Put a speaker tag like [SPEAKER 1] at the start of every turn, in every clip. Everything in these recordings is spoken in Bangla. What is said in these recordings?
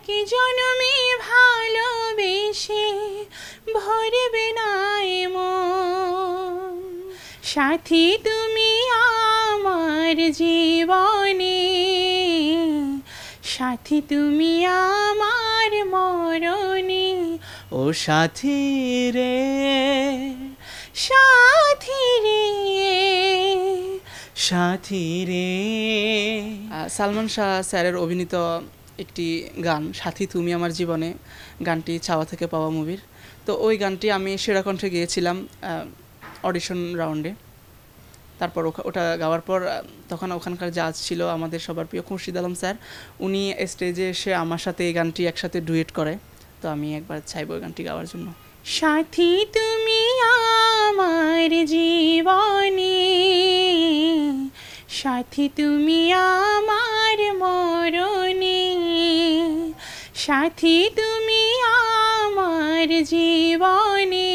[SPEAKER 1] একই জনমে ভালোবেসে ভরবে না মন। সাথী তুমি আমার জীবনে, সাথী তুমি আমার মরণে।
[SPEAKER 2] ও সাথী রে,
[SPEAKER 1] সাথী রে,
[SPEAKER 2] সাথী রে। সালমান শাহ স্যারের অভিনীত একটি গান সাথী তুমি আমার জীবনে, গানটি চাওয়া থেকে পাওয়া মুভির। তো ওই গানটি আমি সেরা কণ্ঠে গেয়েছিলাম অডিশন রাউন্ডে। তারপর ওটা গাওয়ার পর তখন ওখানকার জাজ ছিল আমাদের সবার প্রিয় খুরশিদ আলম স্যার। উনি স্টেজে এসে আমার সাথে এই গানটি একসাথে ডুয়েট করে। তো আমি একবার চাইবো এই গানটি গাওয়ার জন্য।
[SPEAKER 1] সাথী তুমি আমার জীবনে, সাথী তুমি আমার মরণে। সাথী তুমি আমার জীবনে,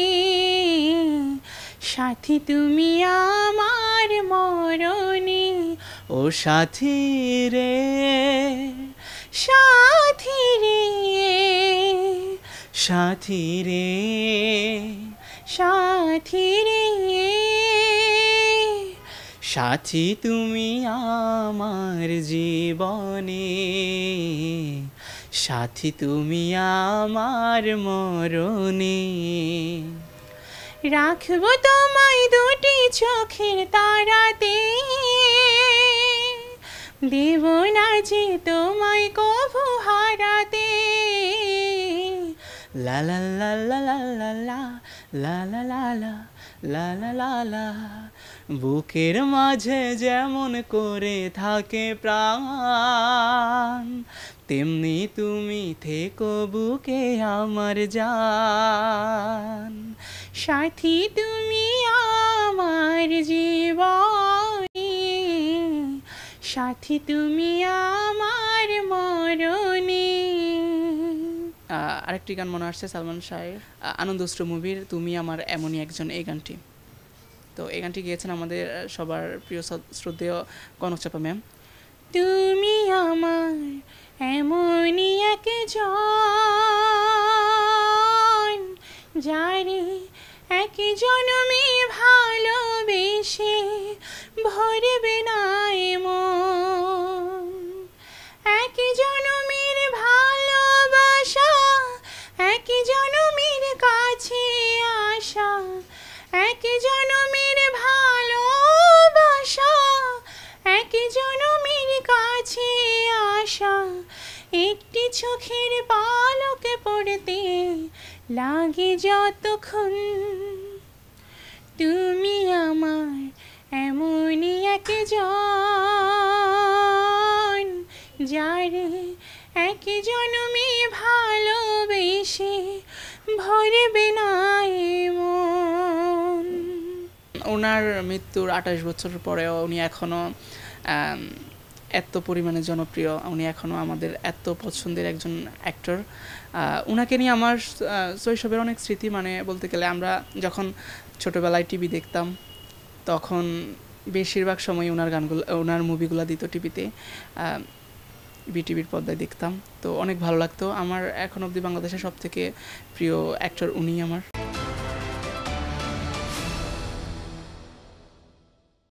[SPEAKER 1] সাথী তুমি আমার মরণে।
[SPEAKER 2] ও সাথী রে,
[SPEAKER 1] সাথী রে,
[SPEAKER 2] সাথী রে,
[SPEAKER 1] সাথী রে।
[SPEAKER 2] সাথী তুমি আমার জীবনে, সাথী তুমি আমার মরণে।
[SPEAKER 1] রাখবো তোমায় দুটি চোখের তারাতে, দেব না যে তোমায় কভু হারাতে।
[SPEAKER 2] লা লা লা লা লা লা লা লা লা লা লা লা লা লা লা। বুকের মাঝে যেমন করে থাকে প্রাণ, তেমনি তুমি থেকো বুকে আমার জান।
[SPEAKER 1] সাথী তুমি আমার জীবনে, সাথী তুমি আমার মরণে।
[SPEAKER 2] আরেকটি গান মনে আসছে সালমান শাহের আনন্দশ্রু মুভির তুমি আমার এমনই একজন, এই গানটি। তো এই গানটি গিয়েছেন আমাদের সবার প্রিয় শ্রদ্ধেয় কনক চাপা ম্যাম।
[SPEAKER 1] তুমি আমার এমনই একজন, যারে এক জনমে ভালোবেসে ভরবে না মন। এক জনমের ভালোবাসা, এক জনমের কাছে আসা, এক জনমের ভালোবাসা, এক জনমের কাছে আসা। একটি চোখের পলকে পড়তে লাগে যতক্ষণ, তুমি আমার এমনই একজন, যারে এক জনমে ভালোবেসে ভরবে না মন।
[SPEAKER 2] ওনার মৃত্যুর 28 বছর পরেও উনি এখনও এত পরিমাণে জনপ্রিয়, উনি এখনও আমাদের এত পছন্দের একজন অ্যাক্টর। ওনাকে নিয়ে আমার শৈশবের অনেক স্মৃতি, মানে বলতে গেলে আমরা যখন ছোটোবেলায় টিভি দেখতাম তখন বেশিরভাগ সময় ওনার গানগুলো, ওনার মুভিগুলো দিত টিভিতে, বিটিভির পর্দায় দেখতাম। তো অনেক ভালো লাগতো। আমার এখন অবধি বাংলাদেশের সবথেকে প্রিয় অ্যাক্টর উনি আমার।